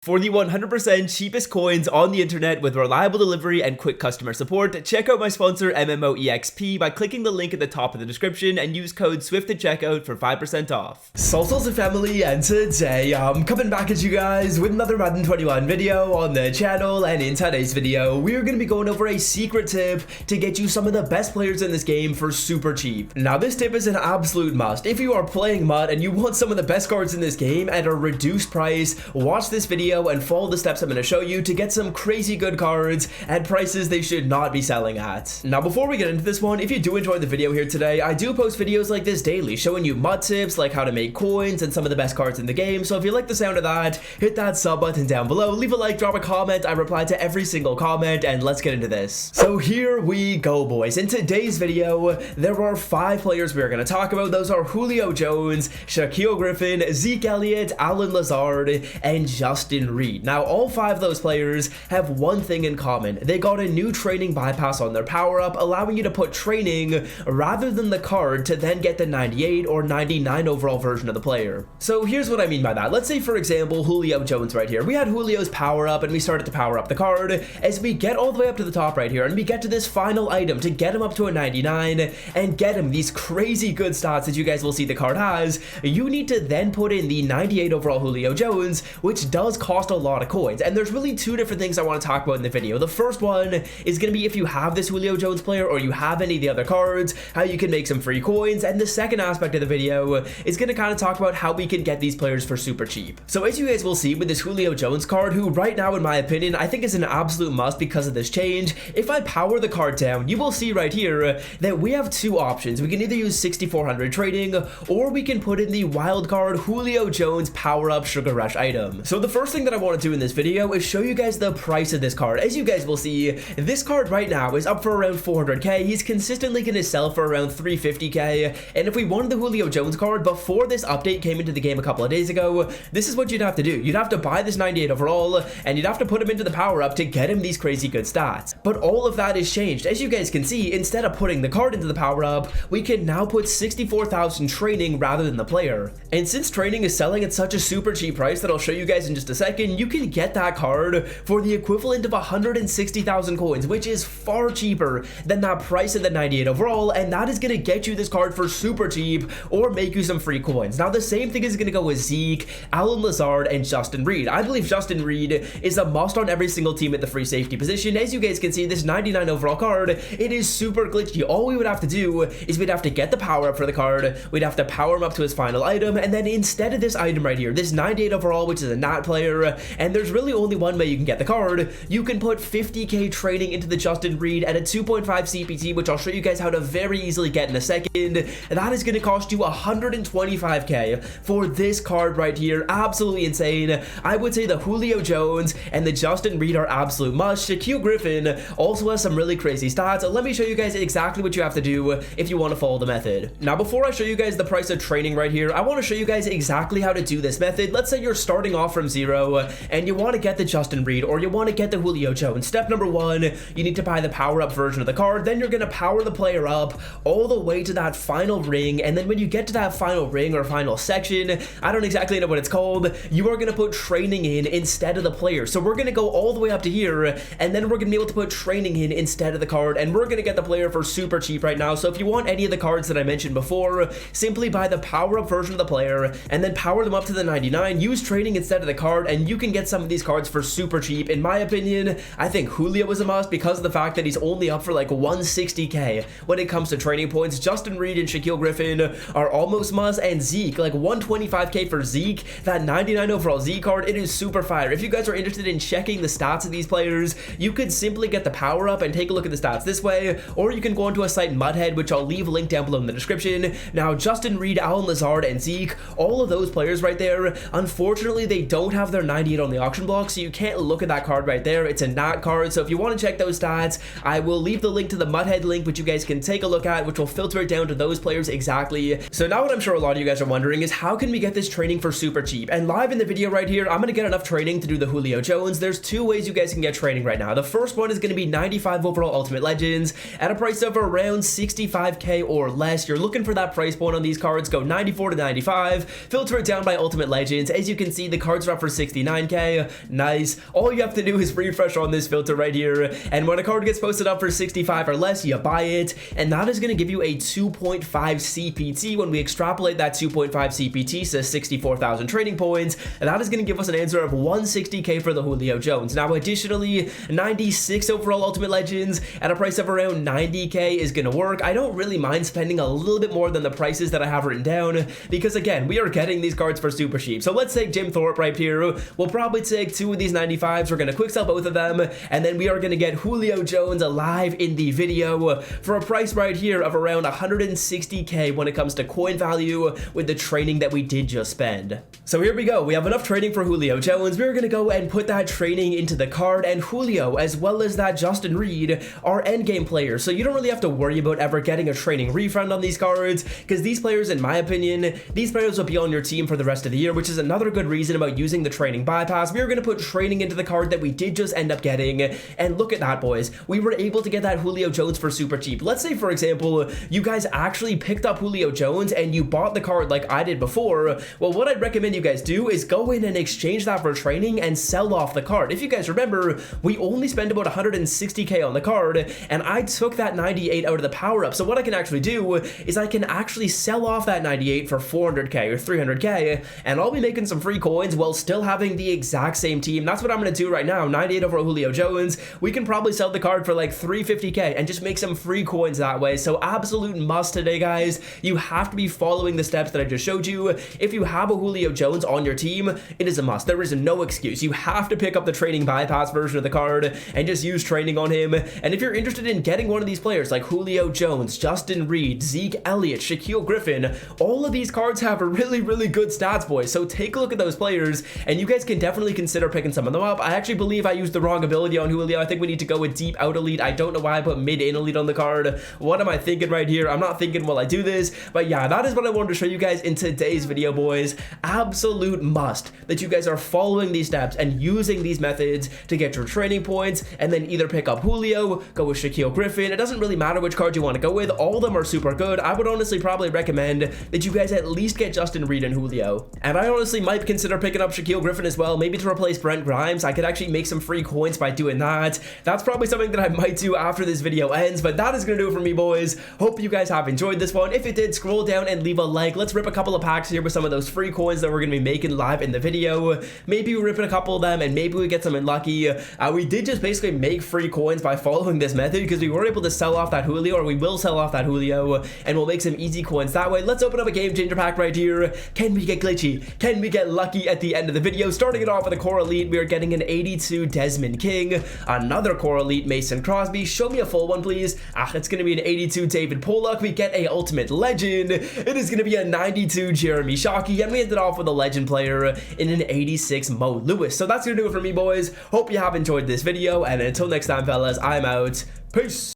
For the 100% cheapest coins on the internet with reliable delivery and quick customer support, check out my sponsor MMOEXP by clicking the link at the top of the description and use code SWIFT at checkout for 5% off. Salsals and family, and today I'm coming back at you guys with another Madden 21 video on the channel, and in today's video we're going to be going over a secret tip to get you some of the best players in this game for super cheap. Now this tip is an absolute must. If you are playing MUT and you want some of the best cards in this game at a reduced price, watch this video and follow the steps I'm going to show you to get some crazy good cards at prices they should not be selling at. Now before we get into this one, if you do enjoy the video here today, I do post videos like this daily showing you MUT tips like how to make coins and some of the best cards in the game. So if you like the sound of that, hit that sub button down below, leave a like, drop a comment. I reply to every single comment, and let's get into this. So here we go, boys. In today's video there are 5 players we're going to talk about. Those are Julio Jones, Shaquille Griffin, Zeke Elliott, Allen Lazard, and Justin Reed. Now all 5 of those players have one thing in common. They got a new training bypass on their power up, allowing you to put training rather than the card to then get the 98 or 99 overall version of the player. So here's what I mean by that. Let's say for example Julio Jones right here. We had Julio's power up and we started to power up the card. As we get all the way up to the top right here and we get to this final item to get him up to a 99 and get him these crazy good stats that you guys will see the card has, you need to then put in the 98 overall Julio Jones, which does cost a lot of coins. And there's really 2 different things I want to talk about in the video. The first one is going to be if you have this Julio Jones player or you have any of the other cards, how you can make some free coins. And the second aspect of the video is going to kind of talk about how we can get these players for super cheap. So as you guys will see with this Julio Jones card, who right now in my opinion I think is an absolute must because of this change, if I power the card down, you will see right here that we have 2 options. We can either use 6400 trading or we can put in the wild card Julio Jones power up Sugar Rush item. So the first thing that I want to do in this video is show you guys the price of this card. As you guys will see, this card right now is up for around 400k. He's consistently going to sell for around 350k, and if we wanted the Julio Jones card before this update came into the game a couple of days ago, this is what you'd have to do. You'd have to buy this 98 overall and you'd have to put him into the power up to get him these crazy good stats. But all of that is changed. As you guys can see, instead of putting the card into the power up, we can now put 64,000 training rather than the player. And since training is selling at such a super cheap price that I'll show you guys in just a second, you can get that card for the equivalent of 160,000 coins, which is far cheaper than that price of the 98 overall, and that is going to get you this card for super cheap or make you some free coins. Now the same thing is going to go with Zeke, Allen Lazard, and Justin Reed. I believe Justin Reed is a must on every single team at the free safety position. As you guys can see, this 99 overall card, it is super glitchy. All we would have to do is we'd have to get the power up for the card, we'd have to power him up to his final item, and then instead of this item right here, this 98 overall, which is a nat player, and there's really only one way you can get the card, you can put 50k training into the Justin Reed at a 2.5 CPT, which I'll show you guys how to very easily get in a second. That is going to cost you 125k for this card right here. Absolutely insane. I would say the Julio Jones and the Justin Reed are absolute must. Shaquille Griffin also has some really crazy stats. Let me show you guys exactly what you have to do if you want to follow the method. Now before I show you guys the price of training right here, I want to show you guys exactly how to do this method. Let's say you're starting off from 0 and you want to get the Justin Reed or you want to get the Julio Jones. Step number 1, you need to buy the power up version of the card. Then you're going to power the player up all the way to that final ring, and then when you get to that final ring or final section, I don't exactly know what it's called, you are going to put training in instead of the player. So we're going to go all the way up to here, and then we're going to be able to put training in instead of the card, and we're going to get the player for super cheap right now. So if you want any of the cards that I mentioned before, simply buy the power up version of the player and then power them up to the 99, use training instead of the card, and you can get some of these cards for super cheap. In my opinion, I think Julio is a must because of the fact that he's only up for like 160k when it comes to training points. Justin Reed and Shaquille Griffin are almost must, and Zeke, like 125k for Zeke, that 99 overall Zeke card, it is super fire. If you guys are interested in checking the stats of these players, you could simply get the power up and take a look at the stats this way, or you can go onto a site Mudhead, which I'll leave a link down below in the description. Now Justin Reed, Allen Lazard, and Zeke, all of those players right there, unfortunately they don't have their 98 on the auction block, so you can't look at that card right there. It's a nat card. So if you want to check those stats, I will leave the link to the Mudhead link, which you guys can take a look at, which will filter it down to those players exactly. So now what I'm sure a lot of you guys are wondering is how can we get this training for super cheap? And live in the video right here, I'm going to get enough training to do the Julio Jones. There's 2 ways you guys can get training right now. The first one is going to be 95 overall Ultimate Legends at a price of around 65k or less. You're looking for that price point on these cards, go 94 to 95, filter it down by Ultimate Legends. As you can see, the cards are up for 65 59k. Nice. All you have to do is refresh on this filter right here, and when a card gets posted up for 65 or less, you buy it, and that is going to give you a 2.5 CPT. When we extrapolate that 2.5 CPT to 64,000 trading points, and that is going to give us an answer of 160k for the Julio Jones. Now, additionally, 96 overall Ultimate Legends at a price of around 90k is going to work. I don't really mind spending a little bit more than the prices that I have written down, because again, we are getting these cards for super cheap. So let's take Jim Thorpe right here. We'll probably take 2 of these 95s. We're going to quick sell both of them, and then we are going to get Julio Jones alive in the video for a price right here of around 160k when it comes to coin value with the training that we did just spend. So here we go. We have enough trading for Julio Jones. We're going to go and put that training into the card, and Julio, as well as that Justin Reed, are endgame players. So you don't really have to worry about ever getting a training refund on these cards, because these players, in my opinion, these players will be on your team for the rest of the year, which is another good reason about using the training bypass. We are going to put training into the card that we did just end up getting, and look at that, boys. We were able to get that Julio Jones for super cheap. Let's say, for example, you guys actually picked up Julio Jones and you bought the card like I did before. Well, what I'd recommend you guys do is go in and exchange that for training and sell off the card. If you guys remember, we only spent about 160k on the card, and I took that 98 out of the power up. So what I can actually do is I can actually sell off that 98 for 400k or 300k, and I'll be making some free coins while still having the exact same team. That's what I'm going to do right now. 98 over Julio Jones. We can probably sell the card for like 350k and just make some free coins that way. So absolute must today, guys. You have to be following the steps that I just showed you. If you have a Julio Jones on your team, it is a must. There is no excuse. You have to pick up the training bypass version of the card and just use training on him. And if you're interested in getting one of these players like Julio Jones, Justin Reed, Zeke Elliott, Shaquille Griffin, all of these cards have really, really good stats, boys. So take a look at those players, and you guys can definitely consider picking some of them up. I actually believe I used the wrong ability on Julio. I think we need to go with deep out elite. I don't know why I put mid in elite on the card. What am I thinking right here? I'm not thinking while I do this, but yeah, that is what I wanted to show you guys in today's video, boys. Absolute must that you guys are following these steps and using these methods to get your training points, and then either pick up Julio, go with Shaquille Griffin. It doesn't really matter which card you want to go with. All of them are super good. I would honestly probably recommend that you guys at least get Justin Reed and Julio. And I honestly might consider picking up Shaquille Griffin as well, maybe to replace Brent Grimes. I could actually make some free coins by doing that. That's probably something that I might do after this video ends, but that is going to do it for me, boys. Hope you guys have enjoyed this one. If it did, scroll down and leave a like. Let's rip a couple of packs here with some of those free coins that we're going to be making live in the video. Maybe we rip in a couple of them, and maybe we get something lucky. We did just basically make free coins by following this method, because we were able to sell off that Julio, or we will sell off that Julio, and we'll make some easy coins that way. Let's open up a game changer pack right here. Can we get glitchy? Can we get lucky at the end of the video? Starting it off with a core elite, we are getting an 82 Desmond King, another core elite Mason Crosby. Show me a full one, please. It's going to be an 82 David Pollock. We get a ultimate legend. It is going to be a 92 Jeremy Shockey, and we ended off with a legend player in an 86 Mo Lewis. So that's going to do it for me, boys. Hope you have enjoyed this video, and until next time, fellas, I'm out. Peace.